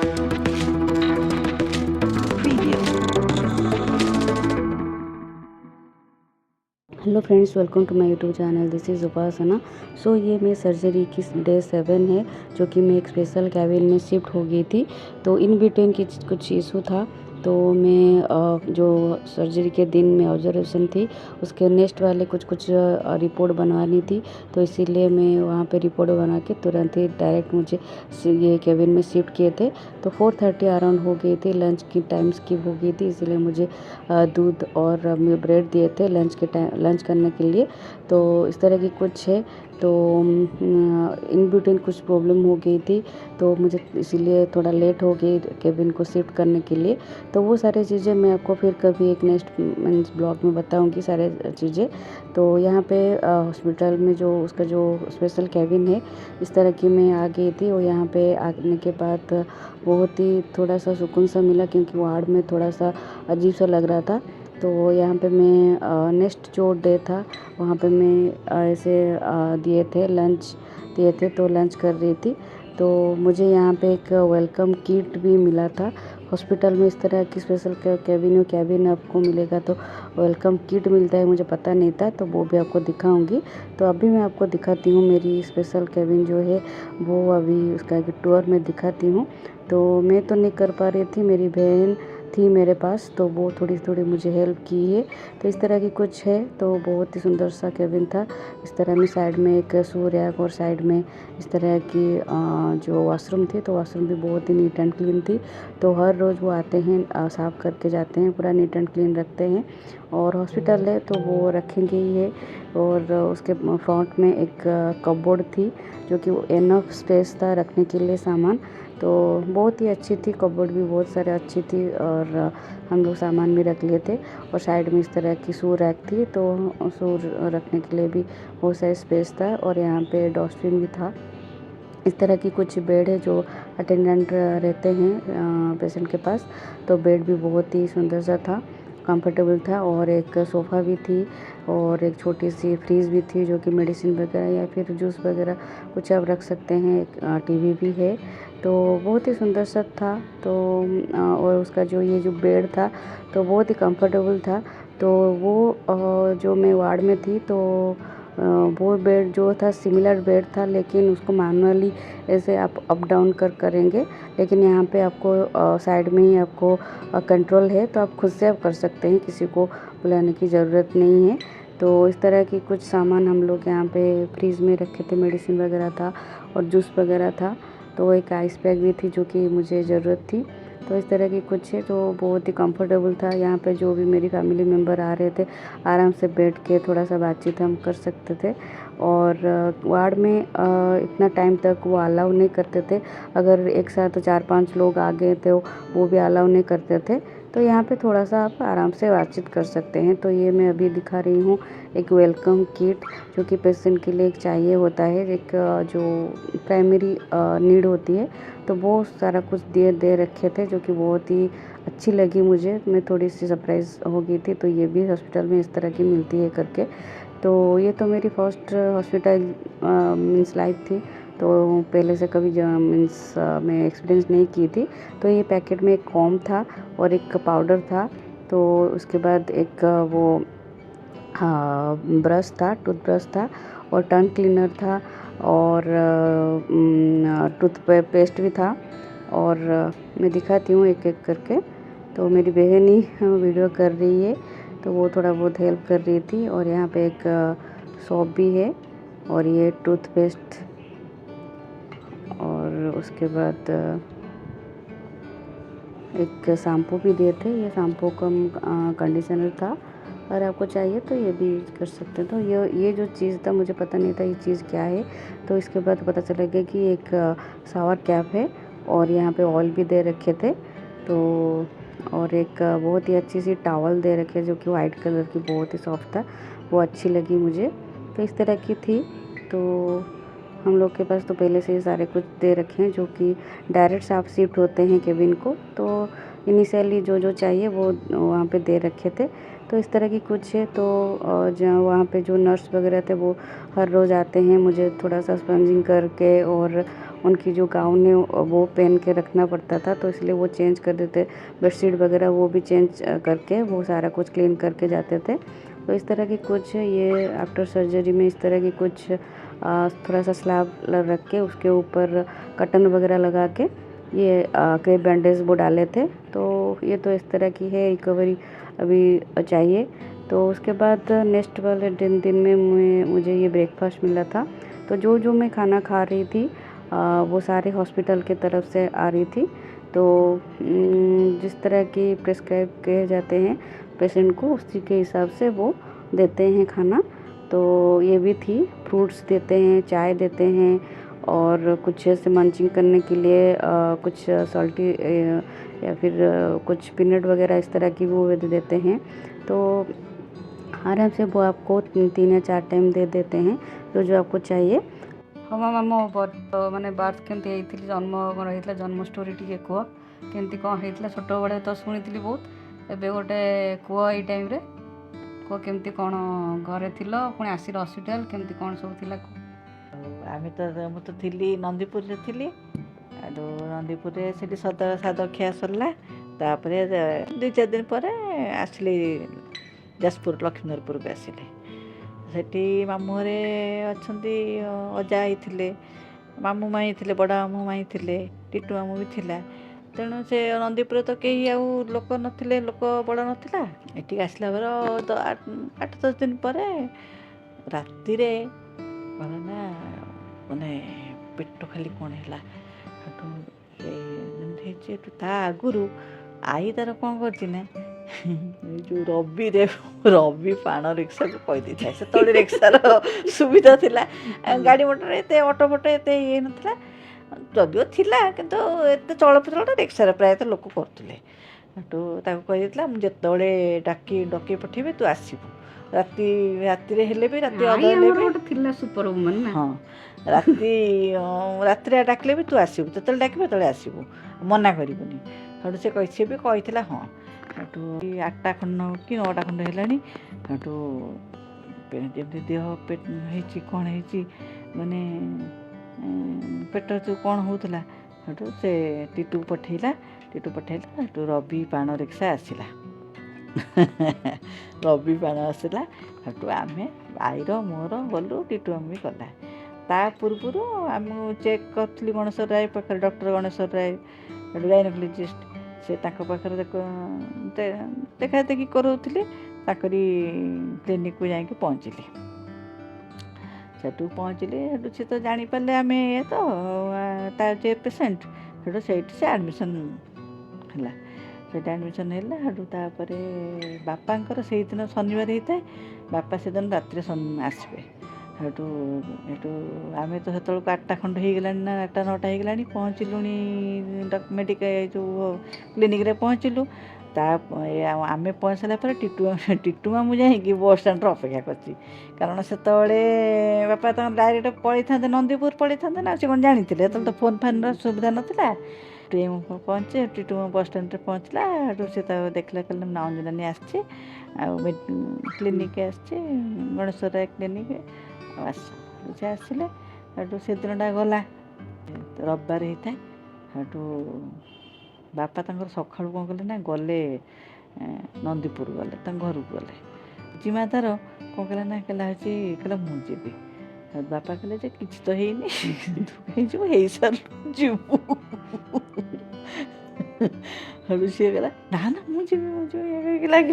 Hello friends, welcome to my YouTube channel. This is Upasana. So ये मैं surgery की day 7 है, जो कि मैं एक स्पेशल कैबिन में शिफ्ट हो गई थी। तो इन बिटवीन की कुछ इशू था, तो मैं जो सर्जरी के दिन में ऑब्जर्वेशन थी, उसके नेक्स्ट वाले कुछ रिपोर्ट बनवानी थी। तो इसीलिए मैं वहाँ पे रिपोर्ट बना के तुरंत ही डायरेक्ट मुझे ये कैबिन में शिफ्ट किए थे। तो 4:30 अराउंड हो गई थी, लंच की टाइम स्किप हो गई थी, इसीलिए मुझे दूध और ब्रेड दिए थे लंच के टाइम, लंच करने के लिए। तो इस तरह की कुछ है। तो इन बिटवीन कुछ प्रॉब्लम हो गई थी, तो मुझे इसीलिए थोड़ा लेट हो गई केबिन को शिफ्ट करने के लिए। तो वो सारी चीज़ें मैं आपको फिर कभी एक नेक्स्ट मीन्स ब्लॉग में बताऊंगी सारे चीज़ें। तो यहाँ पे हॉस्पिटल में जो उसका जो स्पेशल केबिन है, इस तरह की मैं आ गई थी। और यहाँ पे आने के बाद बहुत ही थोड़ा सा सुकून सा मिला, क्योंकि वार्ड में थोड़ा सा अजीब सा लग रहा था। तो यहाँ पे मैं नेक्स्ट जो डे था, वहाँ पे मैं ऐसे दिए थे लंच दिए थे, तो लंच कर रही थी। तो मुझे यहाँ पे एक वेलकम किट भी मिला था। हॉस्पिटल में इस तरह की स्पेशल कैबिन आपको मिलेगा, तो वेलकम किट मिलता है, मुझे पता नहीं था। तो वो भी आपको दिखाऊंगी। तो अभी मैं आपको दिखाती हूँ मेरी स्पेशल कैबिन जो है, वो अभी उसका एक टूर में दिखाती हूँ। तो मैं तो नहीं कर पा रही थी, मेरी बहन थी मेरे पास, तो वो थोड़ी थोड़ी मुझे हेल्प की है। तो इस तरह की कुछ है, तो बहुत ही सुंदर सा केबिन था। इस तरह में साइड में एक शू रैक और साइड में इस तरह की जो वॉशरूम थी, तो वॉशरूम भी बहुत ही नीट एंड क्लीन थी। तो हर रोज़ वो आते हैं, साफ़ करके जाते हैं, पूरा नीट एंड क्लीन रखते हैं। और हॉस्पिटल है तो वो रखेंगे ही है। और उसके फ्रंट में एक कपबोर्ड थी, जो कि एनफ स्पेस था रखने के लिए सामान। तो बहुत ही अच्छी थी, कपबोर्ड भी बहुत सारे अच्छी थी, और हम लोग सामान भी रख लिए थे। और साइड में इस तरह की शू रैक थी, तो शू रखने के लिए भी बहुत सारे स्पेस था। और यहाँ पे डस्टबिन भी था। इस तरह की कुछ बेड है जो अटेंडेंट रहते हैं पेशेंट के पास। तो बेड भी बहुत ही सुंदर सा था, कंफर्टेबल था। और एक सोफ़ा भी थी, और एक छोटी सी फ्रीज़ भी थी, जो कि मेडिसिन वगैरह या फिर जूस वगैरह कुछ आप रख सकते हैं। एक टीवी भी है। तो बहुत ही सुंदर सा था। तो और उसका जो ये जो बेड था, तो बहुत ही कंफर्टेबल था। तो वो जो मैं वार्ड में थी, तो वो बेड जो था सिमिलर बेड था, लेकिन उसको मैनुअली ऐसे आप अप डाउन करेंगे। लेकिन यहाँ पे आपको साइड में ही आपको कंट्रोल है, तो आप खुद से आप कर सकते हैं, किसी को बुलाने की ज़रूरत नहीं है। तो इस तरह की कुछ सामान हम लोग यहाँ पे फ्रीज़ में रखे थे, मेडिसिन वगैरह था और जूस वगैरह था। तो एक आइस पैक भी थी, जो कि मुझे ज़रूरत थी। तो इस तरह की कुछ है, तो बहुत ही कंफर्टेबल था। यहाँ पे जो भी मेरी फैमिली मेम्बर आ रहे थे, आराम से बैठ के थोड़ा सा बातचीत हम कर सकते थे। और वार्ड में इतना टाइम तक वो अलाउ नहीं करते थे। अगर एक साथ 4-5 लोग आ गए थे, वो भी अलाउ नहीं करते थे। तो यहाँ पे थोड़ा सा आप आराम से बातचीत कर सकते हैं। तो ये मैं अभी दिखा रही हूँ एक वेलकम किट, जो कि पेशेंट के लिए एक चाहिए होता है, एक जो प्राइमरी नीड होती है। तो वो सारा कुछ दे रखे थे, जो कि बहुत ही अच्छी लगी मुझे। मैं थोड़ी सी सरप्राइज़ हो गई थी। तो ये भी हॉस्पिटल में इस तरह की मिलती है करके। तो ये तो मेरी फर्स्ट हॉस्पिटल मीन्स लाइफ थी। तो पहले से कभी मीन्स मैं एक्सपीरियंस नहीं की थी। तो ये पैकेट में एक कॉम था और एक पाउडर था। तो उसके बाद एक वो हाँ ब्रश था, टूथब्रश था, और टंग क्लीनर था, और पेस्ट भी था। और मैं दिखाती हूँ एक एक करके। तो मेरी बहन ही वीडियो कर रही है, तो वो थोड़ा बहुत हेल्प कर रही थी। और यहाँ पे एक सोप भी है, और ये टूथपेस्ट, और उसके बाद एक शैम्पू भी दिए थे। ये शैम्पू कम कंडीशनर था। अगर आपको चाहिए तो ये भी यूज़ कर सकते हैं। तो ये जो चीज़ था, मुझे पता नहीं था ये चीज़ क्या है। तो इसके बाद पता चला गया कि एक शावर कैप है, और यहाँ पे ऑयल भी दे रखे थे। तो और एक बहुत ही अच्छी सी टॉवल दे रखे, जो कि वाइट कलर की बहुत ही सॉफ्ट था, वो अच्छी लगी मुझे। तो इस तरह की थी। तो हम लोग के पास तो पहले से ही सारे कुछ दे रखे हैं, जो कि डायरेक्ट आप शिफ्ट होते हैं केबिन को। तो इनिशियली जो जो चाहिए वो वहाँ पे दे रखे थे। तो इस तरह की कुछ है। तो जहाँ वहाँ पे जो नर्स वगैरह थे, वो हर रोज़ आते हैं, मुझे थोड़ा सा स्पंजिंग करके और उनकी जो गाउन है वो पहन के रखना पड़ता था, तो इसलिए वो चेंज कर देते, बेडशीट वगैरह वो भी चेंज करके वो सारा कुछ क्लीन करके जाते थे। तो इस तरह की कुछ ये आफ्टर सर्जरी में इस तरह की कुछ थोड़ा सा स्लैब रख के उसके ऊपर कटन वगैरह लगा के ये क्रेप बैंडेज वो डाले थे। तो ये तो इस तरह की है रिकवरी अभी चाहिए। तो उसके बाद नेक्स्ट वाले दिन में मुझे ये ब्रेकफास्ट मिला था। तो जो मैं खाना खा रही थी वो सारे हॉस्पिटल के तरफ से आ रही थी। तो जिस तरह की प्रिस्क्राइब किए जाते हैं पेशेंट को उसी के हिसाब से वो देते हैं खाना। तो ये भी थी, फ्रूट्स देते हैं, चाय देते हैं और कुछ ऐसे मंचिंग करने के लिए कुछ सॉल्टी या फिर कुछ पीनट वगैरह इस तरह की वो दे देते हैं। तो आराम से वो आपको 3 या 4 टाइम दे देते हैं जो आपको चाहिए। हाँ मामा मो माने बार्थ केमती होती जन्म होता जन्म स्टोरी टी कह केमती कौन होता छोट बड़े तो शुणी बहुत एवं गोटे कह ये टाइम कह केमती कौन घरे थी पुणी आसिल हस्पिटाल केमती कौन सब थी? आम तो मुझे थी नंदीपुर थी नंदीपुर से सदर साद खिया सरला तापर 2-4 दिन पर आसली जाजपुर लक्ष्मीधरपुर को आसिले सेठी मामू घरे अच्छा अजा ही मामू माई थे बड़ मामू माई थे टीटू मामू भी थिला तेणु से नंदीपुर तो कहीं आउ लोक नथिले लोक बड़ नाला ये आसला बेर 8-10 दिन पर राति ना माने पेट खाली कौन है ता आगुरु आई तार कौन कर जो रवि पाण रिक्शा को कही था से तले रिक्सार सुविधा थिला गाड़ी मोटर एते ऑटो फोटो एते ये नथिला जदिओ थिला किंतु एते चलप्रचल रिक्सार प्रायत लोक करते कही मुझे जितेबाला डकई पठेबी तू आसबू राति हेले भी राति अधा सुपर वुमन हाँ राति डाकिले भी तू आसबू जो डाक तो आसबू मना करूनी सठू से कही भी कही हाँ सठू 8टा खंड कि 9टा खंड है जमी देह कौन है माने पेट जो कौन होता सठू से टीटू पठेला सठू रवि पाण रिक्शा आसला रवि पाण आसला सठू आम आईर मोर गलु टीटू अम्मी गला ता पूर्व आम चेक करी गणेश्वर राय पाखे डॉक्टर गणेश्वर राय गाइनोकोलॉजिस्ट से पाखे देखा देखी करोले क्लिनिक को जाकि पहुँचली सेठू पहुँचली से तो जापारे आम ये तो पेसेंट से आडमिशन है एडमिशन है तापर बापा से दिन शनिवार होता है बापा से दिन रात आसबे हेटू आम तो से 8टा खंड हो गला 8-9टा हो गला पहुँचलु मेडिकल जो क्लिनिक रे पहुँचलु आम पहुँच सारापर टीटू मामू जाकि बस स्टाण्ड अपेक्षा कर कारण से बापा तक डायरेक्ट पलि था नंदीपुर पलि था ना से कौन जानी तो फोन फान सुविधा नाला पहुँचे टीटू बस स्टाण्ड पहुँचला से देखला कहले ना अंजनानी आसचे क्लिनिक आसचे गणेश्वर राय क्लिनिक से आसिले से दिनटा गला रविवार होता है बापा तंकर सकाळु कौन कले ना गले नंदीपुर गले घर को गले जिमा तार कौन कला ना कहला मुझे बापा कहले किसी तो है सर जीवु हड़ू सी गला ना ना मुझे लगे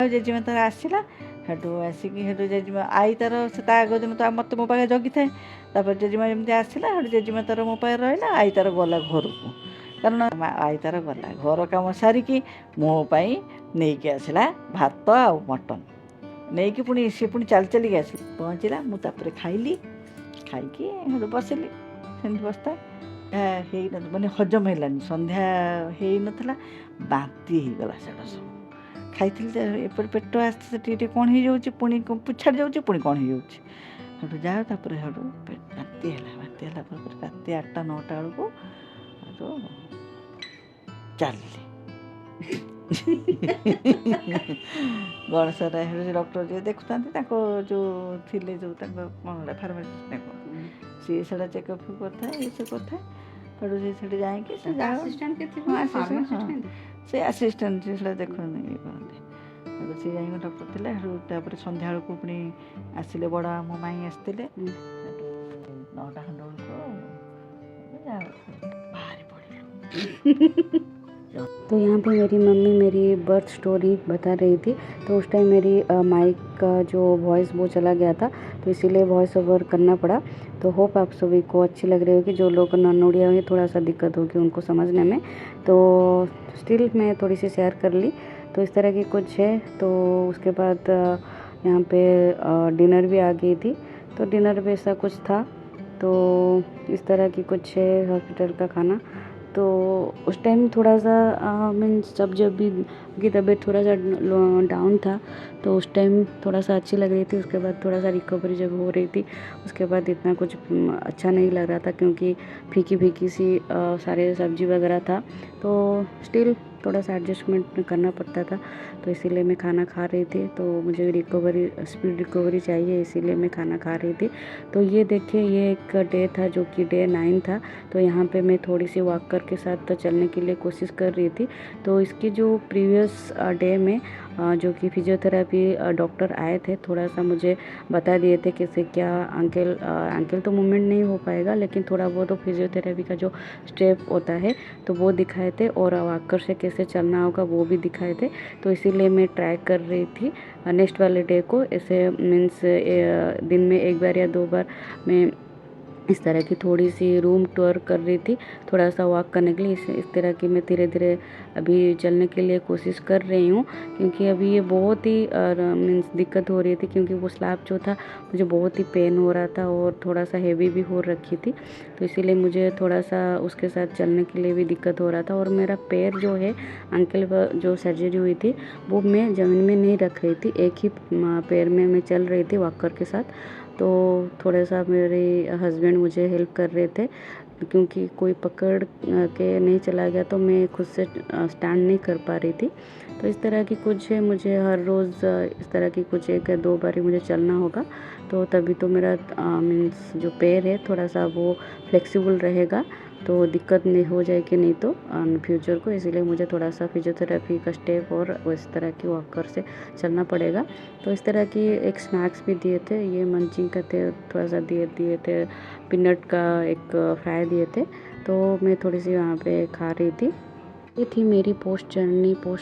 जेजिमा तार आसला हेटू आसिक जेजिमा आई तार से आग दिन तो मत मो पाखे जगी थाए तापर जेजिमा जमी आसला जेजिमा तार मो पाखे रहा आई तार गला घर को कारण आई तार गला घर कम सारिकी मोपाई नहीं कि आसला भात आ मटन नहीं कि पुणी सी पुणी चल चलिक आस पहुँचला मुझे खाइली खाई बसली सेमती बसता माने हजम है संध्या हो नाला बांती हो गला से सब खाई एपट पेट आस्ते टे कौन हो पुणी छाड़ जाऊँगी पुणी कौन हो जाओ तापर बांती है राति 8-9टा बेलू चल ଗଣେଶ ରାୟ ଡକ୍ଟର ଯିଏ ଦେଖୁଥାନ୍ତି ତାଙ୍କ ଯେଉଁ ଥିଲେ ଯେଉଁ ତାଙ୍କ କ'ଣ ଫାର୍ମାସିଷ୍ଟ ନା କ'ଣ ସିଏ ସେଇଟା ଚେକଅପ୍ କରିଥାଏ ଇଏ କରିଥାଏ ସେଠୁ ସେଠି ଯାଇକି ସେ ସେ ଆସିଷ୍ଟାଣ୍ଟ ସେ ସେଇଟା ଦେଖନ୍ତି ଇଏ କରନ୍ତି ସେଠୁ ସିଏ ଯାଇକି ଡକ୍ଟର ଥିଲେ ସେଠୁ ତାପରେ ସନ୍ଧ୍ୟାବେଳକୁ ପୁଣି ଆସିଲେ ବଡ଼ ମୋ ମାଇଁ ଆସିଥିଲେ ସେଠୁ 9ଟା ଖଣ୍ଡ ବେଳକୁ ବାହାରି ପଡ଼ିଲେ। तो यहाँ पे मेरी मम्मी मेरी बर्थ स्टोरी बता रही थी, तो उस टाइम मेरी माइक का जो वॉइस वो चला गया था, तो इसीलिए वॉइस ओवर करना पड़ा। तो होप आप सभी को अच्छी लग रही होगी। जो लोग नॉन उड़िया हुए थोड़ा सा दिक्कत होगी उनको समझने में, तो स्टिल मैं थोड़ी सी शेयर कर ली। तो इस तरह की कुछ है। तो उसके बाद यहाँ पे डिनर भी आ गई थी, तो डिनर भी ऐसा कुछ था। तो इस तरह की कुछ है हॉस्पिटल का खाना। तो उस टाइम थोड़ा सा मीन्स जब भी की तबीयत थोड़ा सा डाउन था, तो उस टाइम थोड़ा सा अच्छी लग रही थी। उसके बाद थोड़ा सा रिकवरी जब हो रही थी, उसके बाद इतना कुछ अच्छा नहीं लग रहा था, क्योंकि फीकी फीकी सी सारे सब्जी वगैरह था। तो स्टिल थोड़ा सा एडजस्टमेंट करना पड़ता था, तो इसीलिए मैं खाना खा रही थी। तो मुझे रिकवरी स्पीड रिकवरी चाहिए, इसीलिए मैं खाना खा रही थी। तो ये देखिए, ये एक डे था जो कि डे 9 था। तो यहाँ पे मैं थोड़ी सी वॉकर के साथ चलने के लिए कोशिश कर रही थी। तो इसकी जो प्रीवियस डे में जो कि फिजियोथेरेपी डॉक्टर आए थे, थोड़ा सा मुझे बता दिए थे कैसे क्या अंकल तो मूवमेंट नहीं हो पाएगा, लेकिन थोड़ा वो तो फिजियोथेरेपी का जो स्टेप होता है तो वो दिखाए थे, और वॉकर से कैसे चलना होगा वो भी दिखाए थे। तो इसीलिए मैं ट्राई कर रही थी नेक्स्ट वाले डे को, ऐसे मीन्स दिन में 1 बार या 2 बार मैं इस तरह की थोड़ी सी रूम टूर कर रही थी, थोड़ा सा वॉक करने के लिए। इस तरह की मैं धीरे धीरे अभी चलने के लिए कोशिश कर रही हूँ, क्योंकि अभी ये बहुत ही मीन्स दिक्कत हो रही थी, क्योंकि वो स्लैब जो था मुझे बहुत ही पेन हो रहा था और थोड़ा सा हेवी भी हो रखी थी। तो इसीलिए मुझे थोड़ा सा उसके साथ चलने के लिए भी दिक्कत हो रहा था। और मेरा पैर जो है, अंकल जो सर्जरी हुई थी वो मैं ज़मीन में नहीं रख रही थी, एक ही पैर में मैं चल रही थी वॉकर के साथ। तो थोड़ा सा मेरे हस्बैंड मुझे हेल्प कर रहे थे, क्योंकि कोई पकड़ के नहीं चला गया तो मैं खुद से स्टैंड नहीं कर पा रही थी। तो इस तरह की कुछ है, मुझे हर रोज़ इस तरह की कुछ 1 या 2 बार ही मुझे चलना होगा, तो तभी तो मेरा मीन्स जो पैर है थोड़ा सा वो फ्लेक्सिबल रहेगा, तो दिक्कत नहीं हो जाएगी नहीं तो फ्यूचर को। इसीलिए मुझे थोड़ा सा फिजियोथेरेपी का स्टेप और इस तरह की वॉकर से चलना पड़ेगा। तो इस तरह की एक स्नैक्स भी दिए थे, ये मंचिंग का थे, थोड़ा सा दिए थे, पीनट का एक फ्राई दिए थे। तो मैं थोड़ी सी वहाँ पे खा रही थी। ये थी मेरी पोस्ट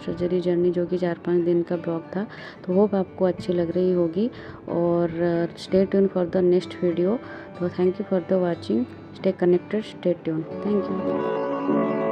सर्जरी जर्नी, जो कि 4-5 दिन का ब्लॉग था। तो होप आपको अच्छी लग रही होगी, और stay tune for the next video. तो thank you for the watching, stay connected, stay tune, thank you.